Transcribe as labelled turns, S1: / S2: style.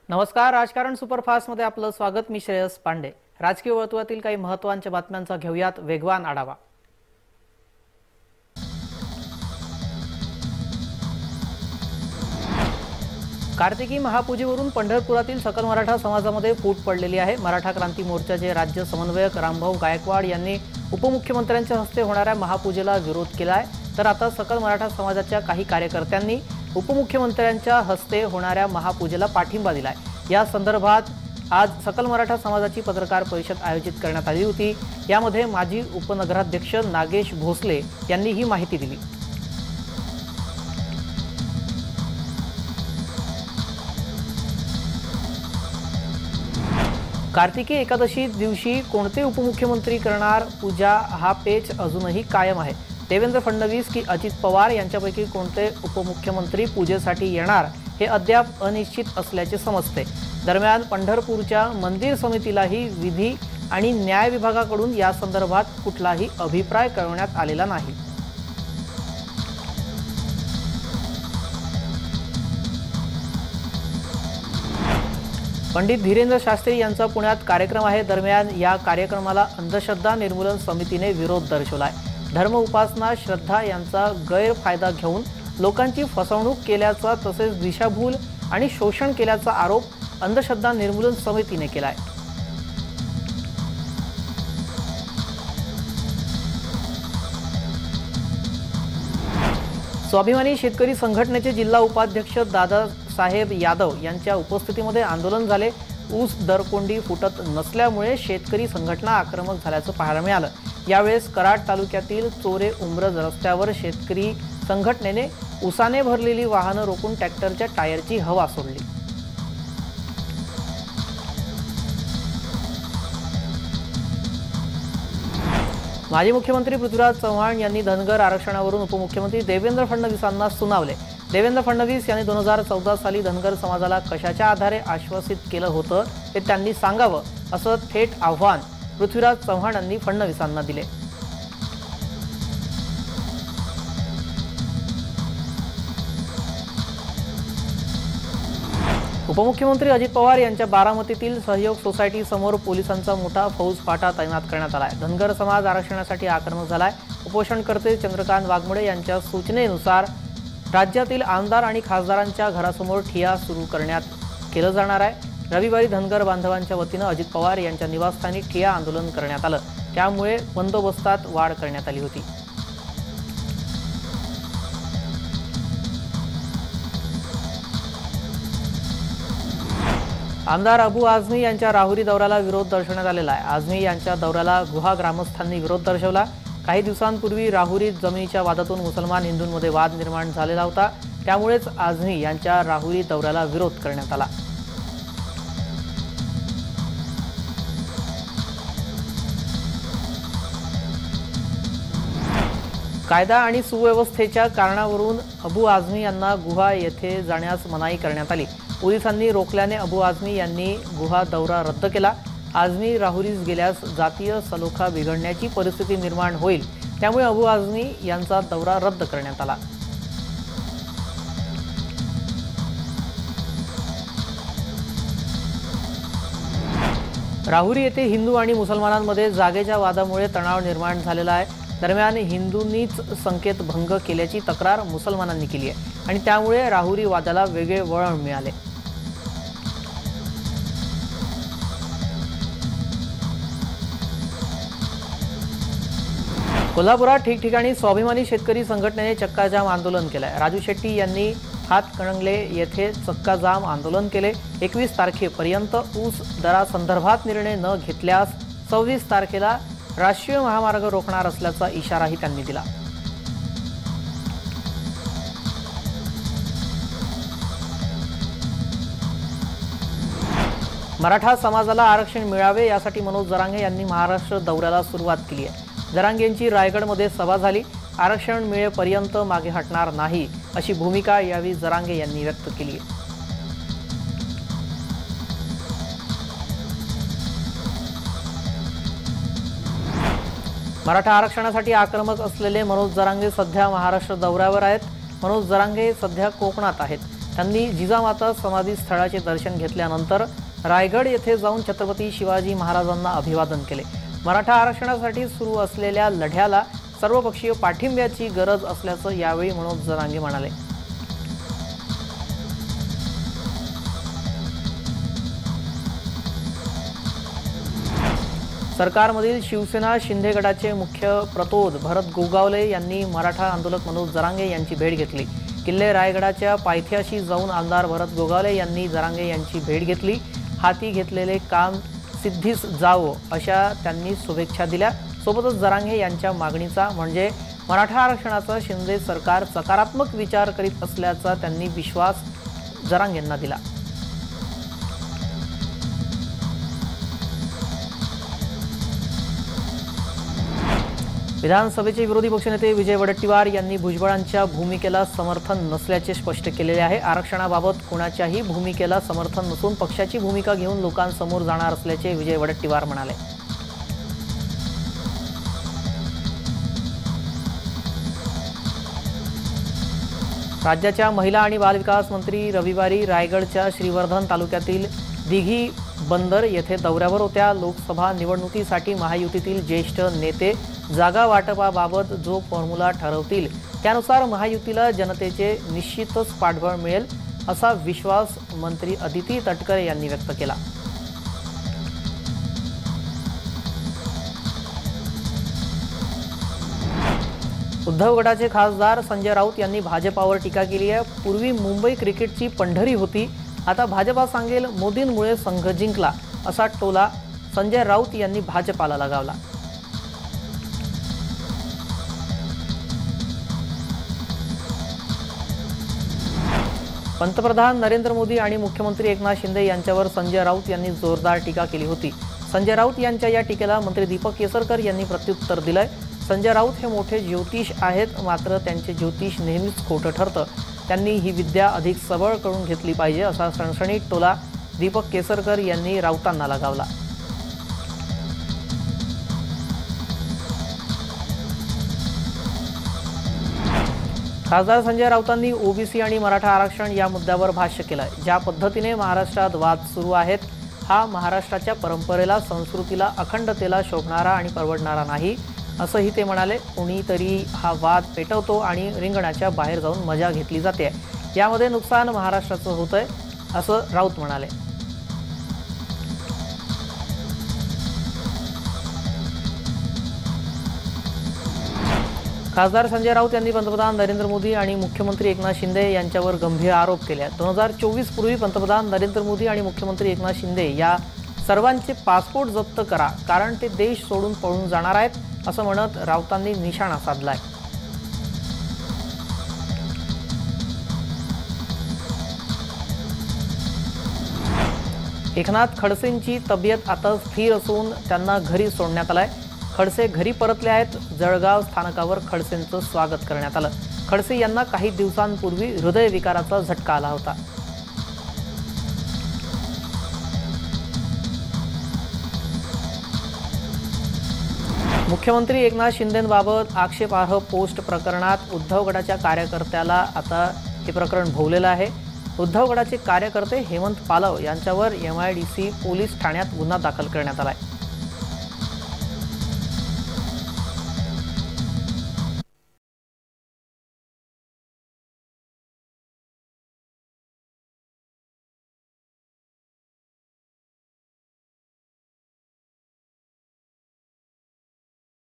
S1: नमस्कार, राजकारण सुपरफास्ट मध्ये आपलं स्वागत। मी श्रेयस पांडे। राजकीय वर्तुळातील काही महत्त्वाच्या बातम्यांचा घेऊयात वेगवान आढावा। कार्तिकी महापूजेवरून पंढरपुरातील सकल मराठा समाजामध्ये फूट पडलेली आहे। मराठा क्रांती मोर्चाचे राज्य समन्वयक रामभाऊ गायकवाड यांनी उपमुख्यमंत्र्यांच्या हस्ते होणाऱ्या महापूजेला विरोध केला आहे, तर आता सकल मराठा समाजाच्या काही कार्यकर्त्यांनी उपमुख्यमंत्र्यांच्या हस्ते होणाऱ्या महापूजेला पाठिंबा दिलाय। या संदर्भात आज सकल मराठा समाजाची पत्रकार परिषद आयोजित करण्यात आली होती। यामध्ये माजी उपनगराध्यक्ष नागेश भोसले यांनी ही माहिती दिली। कार्तिकी एकादशी दिवशी कोणते उपमुख्यमंत्री करणार पूजा हा पेच अजूनही कायम आहे। देवेंद्र फडणवीस की अजित पवार यांच्यापैकी कोणते उपमुख्यमंत्री पूजेसाठी येणार हे अद्याप अनिश्चित असल्याचे समजते। दरम्यान पंढरपूरच्या मंदिर समितीलाही विधी आणि न्याय विभागाकडून या संदर्भात कुठलाही अभिप्राय कळवण्यात आलेला नाही। पंडित धीरेंद्र शास्त्री यांचा पुण्यात कार्यक्रम आहे। दरम्यान या कार्यक्रमाला अंधश्रद्धा निर्मूलन समितीने विरोध दर्शवलाय। धर्म उपासना श्रद्धा यांचा गैरफायदा घेऊन लोकांची फसवणूक केल्याचा तसेच दिशाभूल आणि शोषण केल्याचा आरोप अंधश्रद्धा निर्मूलन समितीने केलाय। स्वाभिमानी शेतकरी संघटनेचे जिल्हा उपाध्यक्ष दादासाहेब यादव यांच्या उपस्थितीमध्ये आंदोलन झाले। ऊस दरकोंडी फुटत नसल्यामुळे शेतकरी संघटना आक्रमक झाल्याचं पाहायला मिळालं। यावेळेस कराड तालुक्यातील चोरे उमरज रस्त्यावर शेतकरी संघटनेने ऊसाने भरलेली वाहनं रोखून ट्रॅक्टरच्या टायरची हवा सोडली। माजी मुख्यमंत्री पृथ्वीराज चव्हाण यांनी धनगर आरक्षणावरून उपमुख्यमंत्री देवेंद्र फडणवीसांना सुनावले। देवेंद्र फडणवीस यांनी 2014 साली धनगर समाजाला कशाच्या आधारे आश्वासित केलं होतं ते त्यांनी सांगावं, असं थेट आव्हान पृथ्वीराज चव्हाण यांनी फडणवीसांना दिले। उपमुख्यमंत्री अजित पवार यांच्या बारामतीतील सहयोग सोसायटी समोर पोलिसांचा मोठा फौजफाटा तैनात करण्यात आलाय। धनगर समाज आरक्षणासाठी आक्रमक झालाय। उपोषणकर्ते चंद्रकांत वाघमोडे यांच्या सूचनेनुसार राज्यातील आमदार आणि खासदारांच्या घरासमोर ठिय्या सुरू केलं जाणार आहे। रविवारी धनगर बांधवांच्या वतीनं अजित पवार यांच्या निवासस्थानी ठिय्या आंदोलन करण्यात आलं, त्यामुळे बंदोबस्तात वाढ करण्यात आली होती। आमदार अबू आझमी यांच्या राहुरी दौऱ्याला विरोध दर्शवण्यात आलेला आहे। आझमी यांच्या दौऱ्याला गुहा ग्रामस्थांनी विरोध दर्शवला। काही दिवसांपूर्वी राहुरीत जमिनीच्या वादातून मुसलमान हिंदूंमध्ये वाद निर्माण झालेला होता, त्यामुळेच आझमी यांच्या राहुरी दौऱ्याला विरोध करण्यात आला। कायदा आणि सुव्यवस्थेच्या कारणावरून अबू आझमी यांना गुहा येथे जाण्यास मनाई करण्यात आली। पोलिसांनी रोखल्याने अबू आझमी यांनी गुहा दौरा रद्द केला। आझमी राहुरीस गेल्यास जातीय सलोखा बिघडण्याची परिस्थिती निर्माण होईल, त्यामुळे अबू आझमी यांचा दौरा रद्द करण्यात आला। राहुरी येथे हिंदू आणि मुसलमानांमध्ये जागेच्या वादामुळे तणाव निर्माण झालेला आहे। दरम्यान हिंदूंनीच संकेत भंग केल्याची तक्रार मुसलमानांनी केली आहे आणि त्यामुळे राहुरी वादाला वेगळे वळण मिळाले। कोल्हापुरात ठिकठिकाणी स्वाभिमानी शेतकरी संघटनेने चक्काजाम आंदोलन केलंय। राजू शेट्टी यांनी हातकणंगले येथे चक्काजाम आंदोलन केले। 21 तारखेपर्यंत ऊस दरासंदर्भात निर्णय न घेतल्यास 26 तारखेला राष्ट्रीय महामार्ग रोखणार असल्याचा इशाराही त्यांनी दिला। मराठा समाजाला आरक्षण मिळावे यासाठी मनोज जरांगे यांनी महाराष्ट्र दौऱ्याला सुरुवात केली आहे। जरांगेंची रायगडमध्ये सभा झाली। आरक्षण मिळेपर्यंत मागे हटणार नाही अशी भूमिका यावेळी जरांगे यांनी व्यक्त केली आहे। मराठा आरक्षणासाठी आक्रमक असलेले मनोज जरांगे सध्या महाराष्ट्र दौऱ्यावर आहेत। मनोज जरांगे सध्या कोकणात आहेत। त्यांनी जिजामाता समाधी स्थळाचे दर्शन घेतल्यानंतर रायगड येथे जाऊन छत्रपती शिवाजी महाराजांना अभिवादन केले। मराठा आरक्षणासाठी सुरू असलेल्या लढ्याला सर्वपक्षीय पाठिंब्याची गरज असल्याचं यावेळी मनोज जरांगे म्हणाले। सरकारमधील शिवसेना शिंदे गटाचे मुख्य प्रतोद भरत गोगावले यांनी मराठा आंदोलक मनोज जरांगे यांची भेट घेतली। किल्ले रायगडाच्या पायथ्याशी जाऊन आमदार भरत गोगावले यांनी जरांगे यांची भेट घेतली। हाती घेतलेले काम सिद्धीस जावो अशा त्यांनी शुभेच्छा दिल्या। सोबतच जरांगे यांच्या मागणीचा म्हणजे मराठा आरक्षणाचा शिंदे सरकार सकारात्मक विचार करीत असल्याचा त्यांनी विश्वास जरांगेंना दिला। विधानसभेचे विरोधी पक्षनेते विजय वडेट्टीवार यांनी भुजबळांच्या भूमिकेला समर्थन नसल्याचे स्पष्ट केलेले आहे। आरक्षणाबाबत कोणाच्याही भूमिकेला समर्थन नसून पक्षाची भूमिका घेऊन लोकांसमोर जाणार असल्याचे विजय वडेट्टीवार म्हणाले। राज्याच्या महिला आणि बालविकास मंत्री रविवारी रायगडच्या श्रीवर्धन तालुक्यातील दिघी बंदर येथे दौऱ्यावर होत्या। लोकसभा निवडणुकीसाठी महायुतीतील ज्येष्ठ नेते जागा वाटपाबाबत जो फॉर्म्युला ठरवतील त्यानुसार महायुतीला जनतेचे निश्चितच पाठबळ मिळेल असा विश्वास मंत्री अदिती तटकरे यांनी व्यक्त केला। उद्धव गटाचे खासदार संजय राऊत यांनी भाजपावर टीका केली आहे। पूर्वी मुंबई क्रिकेटची पंढरी होती, आता भाजपा सांगेल मोदींमुळे संघ जिंकला असा टोला संजय राऊत यांनी भाजपाला लगावला। पंतप्रधान नरेंद्र मोदी आणि मुख्यमंत्री एकनाथ शिंदे यांच्यावर संजय राऊत यांनी जोरदार टीका केली होती। संजय राऊत यांच्या या टीकेला मंत्री दीपक केसरकर यांनी प्रत्युत्तर दिलंय। संजय राऊत हे मोठे ज्योतिष आहेत, मात्र त्यांचे ज्योतिष नेहमीच खोटं ठरतं। त्यांनी ही विद्या अधिक सबळ करून घेतली पाहिजे असा सणसणीत टोला दीपक केसरकर यांनी राऊतांना लगावला। खासदार संजय राऊतांनी ओबीसी आणि मराठा आरक्षण या मुद्द्यावर भाष्य केलंय। ज्या पद्धतीने महाराष्ट्रात वाद सुरू आहेत हा महाराष्ट्राच्या परंपरेला, संस्कृतीला, अखंडतेला शोभणारा आणि परवडणारा नाही असंही ते म्हणाले। कोणीतरी हा वाद पेटवतो आणि रिंगणाच्या बाहेर जाऊन मजा घेतली जाते, यामध्ये नुकसान महाराष्ट्राचं होतंय असं राऊत म्हणाले। खासदार संजय राऊत यांनी पंतप्रधान नरेंद्र मोदी आणि मुख्यमंत्री एकनाथ शिंदे यांच्यावर गंभीर आरोप केले। 2024 पूर्वी पंतप्रधान नरेंद्र मोदी आणि मुख्यमंत्री एकनाथ शिंदे या सर्वांचे पासपोर्ट जप्त करा, कारण ते देश सोडून पळून जाणार आहेत असं म्हणत राऊतांनी निशाणा साधलाय। एकनाथ खडसेंची तब्येत आता स्थिर असून त्यांना घरी सोडण्यात आलंय। खडसे घरी परतले आहेत। जळगाव स्थानकावर खडसेंचं स्वागत करण्यात आलं। खडसे यांना काही दिवसांपूर्वी हृदयविकाराचा झटका आला होता। मुख्यमंत्री एकनाथ शिंदेंबाबत आक्षेपार्ह पोस्ट प्रकरणात उद्धव गटाच्या कार्यकर्त्याला आता हे प्रकरण भोवलेलं आहे। उद्धव गटाचे कार्यकर्ते हेमंत पालव यांच्यावर MIDC पोलीस ठाण्यात गुन्हा दाखल करण्यात आलाय।